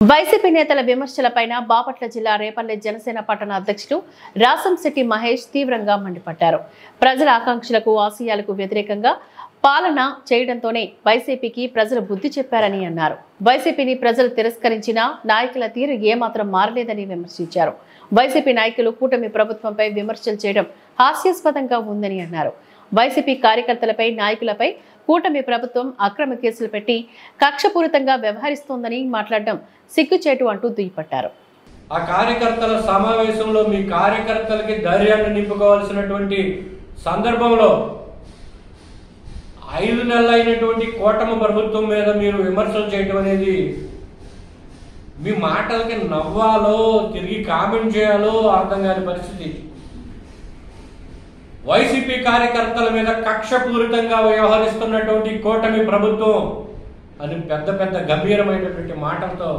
YCP నేతల విమర్శలపైన బాపట్ల జిల్లా రేపల్లె జనసేన పట్టణ అధ్యక్షుడు రాసంశెట్టి మహేష్ తీవ్రంగా మండిపడ్డారు. ప్రజల ఆకాంక్షలకు ఆశయాలకు వ్యతిరేకంగా పాలన చేయడంతోనే వైసీపీకి ప్రజలు బుద్ధి చెప్పారని అన్నారు. వైసీపీని ప్రజలు తిరస్కరించిన నాయకుల తీరు ఏమాత్రం మారలేదని విమర్శించారు. వైసీపీ నాయకులు కూటమి ప్రభుత్వంపై విమర్శలు చేయడం హాస్యాస్పదంగా ఉందని అన్నారు. వైసీపీ కార్యకర్తలపై నాయకులపై కూటమి ప్రభుత్వం అక్రమ కేసులు పెట్టి కక్షపూరితంగా వ్యవహరిస్తోందని మాట్లాడడం సిగ్గుచేటు అంటూ దుయ్యపట్టారు. ఆ కార్యకర్తల సమావేశంలో మీ కార్యకర్తలకి ధైర్యాన్ని నింపుకోవాల్సినటువంటి సందర్భంలో 5 నెలలైనటువంటి కూటమి ప్రభుత్వం మీద మీరు విమర్శలు చేయడం అనేది మీ మాటలకి నవ్వాలో తిరిగి కామెంట్ చేయాలో అర్థం కాని పరిస్థితి. వైసీపీ కార్యకర్తల మీద కక్షపూరితంగా వ్యవహరిస్తున్నటువంటి కూటమి ప్రభుత్వం అని పెద్ద పెద్ద గంభీరమైనటువంటి మాటలతో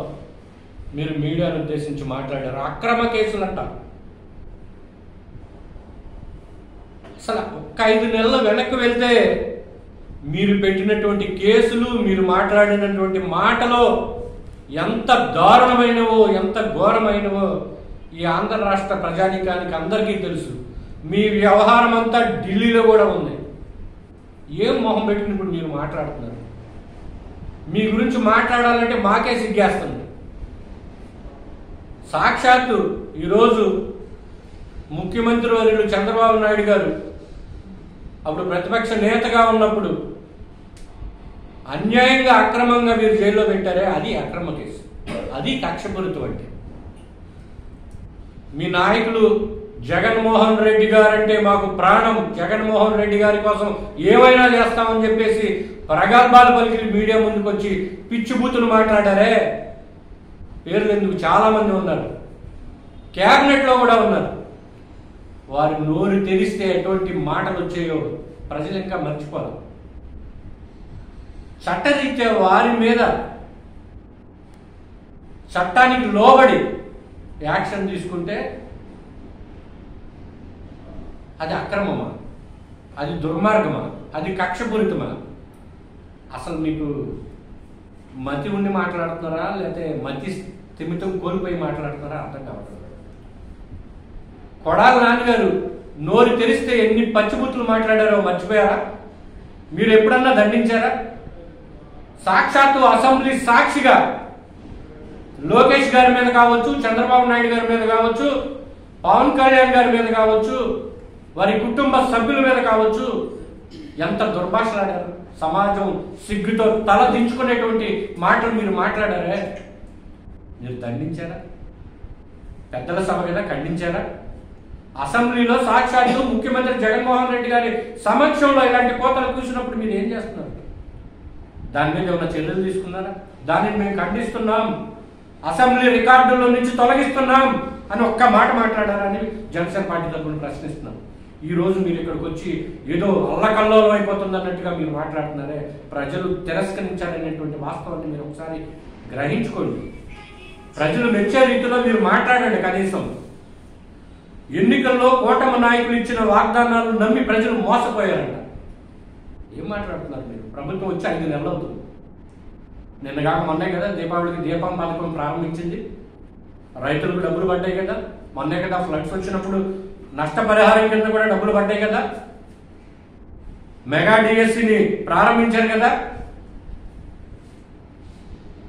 మీరు మీడియాను ఉద్దేశించి మాట్లాడారు. అక్రమ కేసులు అంట. అసలు ఒక్క 5 నెలలు వెనక్కి వెళ్తే మీరు పెట్టినటువంటి కేసులు, మీరు మాట్లాడినటువంటి మాటలు ఎంత దారుణమైనవో, ఎంత ఘోరమైనవో ఈ ఆంధ్ర రాష్ట్ర ప్రజానీకానికి అందరికీ తెలుసు. మీ వ్యవహారం అంతా ఢిల్లీలో కూడా ఉంది. ఏం మొహం పెట్టినప్పుడు మీరు మాట్లాడుతున్నారు? మీ గురించి మాట్లాడాలంటే మాకే సిగ్గేస్తుంది. సాక్షాత్తు ఈరోజు ముఖ్యమంత్రి వర్యులు చంద్రబాబు నాయుడు గారు అప్పుడు ప్రతిపక్ష నేతగా ఉన్నప్పుడు అన్యాయంగా అక్రమంగా మీరు జైల్లో పెట్టారే, అది అక్రమ కేసు, అది కక్షపూరితం. అంటే మీ నాయకులు జగన్మోహన్ రెడ్డి గారంటే మాకు ప్రాణం, జగన్మోహన్ రెడ్డి గారి కోసం ఏమైనా చేస్తామని చెప్పేసి ప్రగల్భాలు పలికి మీడియా ముందుకు వచ్చి పిచ్చిబూతులు మాట్లాడారే. పేర్లు ఎందుకు, చాలా మంది ఉన్నారు, క్యాబినెట్లో కూడా ఉన్నారు. వారి నోరు తెరిస్తే ఎటువంటి మాటలు వచ్చాయో ప్రజలు ఇంకా మర్చిపోరు. చట్టరీత్యా వారి మీద చట్టానికి లోబడి యాక్షన్ తీసుకుంటే అది అక్రమమా, అది దుర్మార్గమా, అది కక్షపూరితమా? అసలు మీకు మతి ఉండి మాట్లాడుతున్నారా, లేకపోతే మతి స్థిమితం కోల్పోయి మాట్లాడుతున్నారా అర్థం కావట్లేదు. కొడాలి నాన్నగారు నోరు తెరిస్తే ఎన్ని పచ్చిబుత్తులు మాట్లాడారో మర్చిపోయారా? మీరు ఎప్పుడన్నా దండించారా? సాక్షాత్తు అసెంబ్లీ సాక్షిగా లోకేష్ గారి మీద కావచ్చు, చంద్రబాబు నాయుడు గారి మీద కావచ్చు, పవన్ కళ్యాణ్ గారి మీద కావచ్చు, వారి కుటుంబ సభ్యుల మీద కావచ్చు, ఎంత దుర్భాషలాడారు. సమాజం సిగ్గుతో తల దించుకునేటువంటి మాటలు మీరు మాట్లాడారే. మీరు దండించారా? పెద్దల సభ మీద ఖండించారా? అసెంబ్లీలో సాక్షాత్తు ముఖ్యమంత్రి జగన్మోహన్ రెడ్డి గారి సమక్షంలో ఇలాంటి కోతలు కూర్చున్నప్పుడు మీరు ఏం చేస్తున్నారు? దాని మీద ఏమైనా చర్యలు తీసుకున్నారా? దానిని మేము ఖండిస్తున్నాం, అసెంబ్లీ రికార్డుల నుంచి తొలగిస్తున్నాం అని ఒక్క మాట మాట్లాడారని జనసేన పార్టీ తరఫున ప్రశ్నిస్తున్నాం. ఈ రోజు మీరు ఇక్కడికి వచ్చి ఏదో అల్లకల్లోలం అయిపోతుంది అన్నట్టుగా మీరు మాట్లాడుతున్నారే. ప్రజలు తిరస్కరించారనేటువంటి వాస్తవాన్ని మీరు ఒకసారి గ్రహించుకోండి. ప్రజలు మెచ్చే రీతిలో మీరు మాట్లాడండి. కనీసం ఎన్నికల్లో కూటమి నాయకులు ఇచ్చిన వాగ్దానాలు నమ్మి ప్రజలు మోసపోయారంట. ఏం మాట్లాడుతున్నారు మీరు? ప్రభుత్వం వచ్చి 5 నెలలు అవుతుంది. నిన్న కాక మొన్నే కదా దీపావళికి దీపం పథకం ప్రారంభించింది. రైతులకు డబ్బులు పడ్డాయి కదా. మొన్నే కదా ఫ్లడ్స్ వచ్చినప్పుడు నష్టపరిహారం కింద కూడా డబ్బులు పడ్డాయి కదా. మెగా డిఎస్సిని ప్రారంభించారు కదా.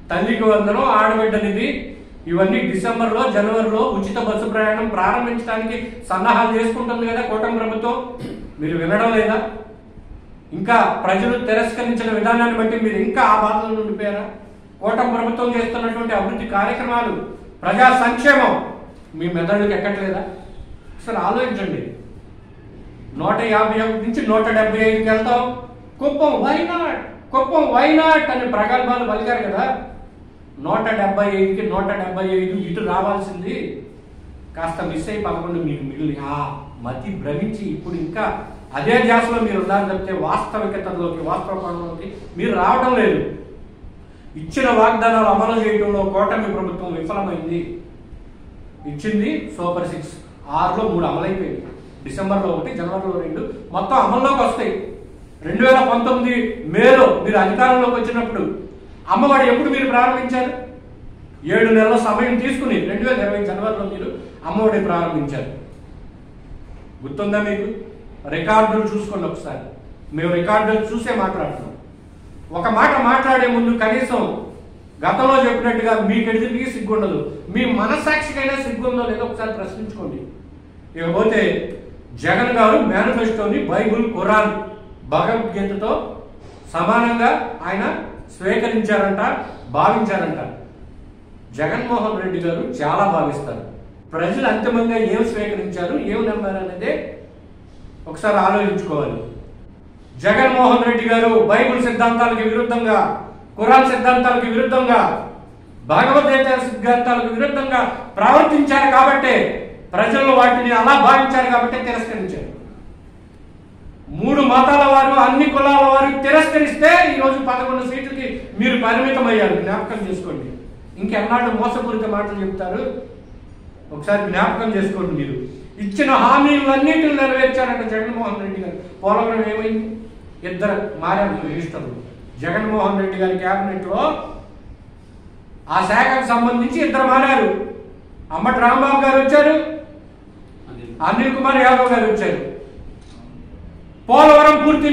తల్లికి వందనం, ఆడబిడ్డ నిధి, ఇవన్నీ డిసెంబర్లో జనవరిలో ఉచిత బస్సు ప్రయాణం ప్రారంభించడానికి సన్నాహాలు చేసుకుంటుంది కదా కూటమి ప్రభుత్వం. మీరు వినడం లేదా? ఇంకా ప్రజలు తిరస్కరించిన విధానాన్ని బట్టి మీరు ఇంకా ఆ బాధలో ఉండిపోయారా? కూటమి ప్రభుత్వం చేస్తున్నటువంటి అభివృద్ధి కార్యక్రమాలు, ప్రజా సంక్షేమం మీ మెదడుకి ఎక్కట్లేదా? అసలు ఆలోచించండి. 151 నుంచి 175కి వెళ్తాం. కుప్పం వైనాట్ అని ప్రగల్భాలు పలికారు కదా. 175కి 175 ఇటు రావాల్సింది కాస్త మిస్ అయి 11 మీకు మిగిలి ఆ మతి భ్రమించి ఇప్పుడు ఇంకా అదే ధ్యాసలో మీరు ఉన్నారు తప్పితే వాస్తవికతలోకి, వాస్తవ పనులకి మీరు రావడం లేదు. ఇచ్చిన వాగ్దానాలు అమలు చేయడంలో కూటమి ప్రభుత్వం విఫలమైంది. ఇచ్చింది సూపర్ 6, 6లో 3 అమలైపోయింది. డిసెంబర్లో 1, జనవరిలో 2 మొత్తం అమల్లోకి వస్తాయి. 2019 మేలో మీరు అధికారంలోకి వచ్చినప్పుడు అమ్మఒడి ఎప్పుడు మీరు ప్రారంభించారు? 7 నెలల సమయం తీసుకుని 2020 జనవరిలో మీరు అమ్మఒడి ప్రారంభించారు. గుర్తుందా మీకు? రికార్డులు చూసుకోండి ఒకసారి. మేము రికార్డులు చూసే మాట్లాడుతున్నాం. ఒక మాట మాట్లాడే ముందు కనీసం గతంలో చెప్పినట్టుగా మీకు ఎదుటికి సిగ్గుండదు, మీ మనస్సాక్షికైనా సిగ్గుందో లేదో ఒకసారి ప్రశ్నించుకోండి. ఇకపోతే జగన్ గారు మేనిఫెస్టోని బైబుల్, ఖురాన్, భగవద్గీతతో సమానంగా ఆయన స్వీకరించారంట, భావించారంట. జగన్మోహన్ రెడ్డి గారు చాలా భావిస్తారు. ప్రజలు అంతిమంగా ఏం స్వీకరించారు, ఏం నమ్మారు అనేది ఒకసారి ఆలోచించుకోవాలి. జగన్మోహన్ రెడ్డి గారు బైబిల్ సిద్ధాంతాలకు విరుద్ధంగా, ఖురాన్ సిద్ధాంతాలకు విరుద్ధంగా, భగవద్గీత సిద్ధాంతాలకు విరుద్ధంగా ప్రవర్తించారు కాబట్టే ప్రజలు వాటిని అలా భావించారు కాబట్టే తిరస్కరించారు. 3 మతాల వారు, అన్ని కులాల వారు తిరస్కరిస్తే ఈరోజు 11 సీట్లకి మీరు పరిమితమయ్యారు. జ్ఞాపకం చేసుకోండి. ఇంకెన్నాళ్ళు మోసపూరిత మాటలు చెప్తారు ఒకసారి జ్ఞాపకం చేసుకోండి. మీరు ఇచ్చిన హామీలన్నింటిని నెరవేర్చారంట జగన్మోహన్ రెడ్డి గారు. పోలవరం ఏమైంది? 2 మారారు మినిస్టర్లు. జగన్మోహన్ రెడ్డి గారి క్యాబినెట్ లో ఆ శాఖకు సంబంధించి 2 మారారు. అంబటి రాంబాబు గారు వచ్చారు, అనిల్ కుమార్ యాదవ్ గారు వచ్చారు. పోలవరం పూర్తి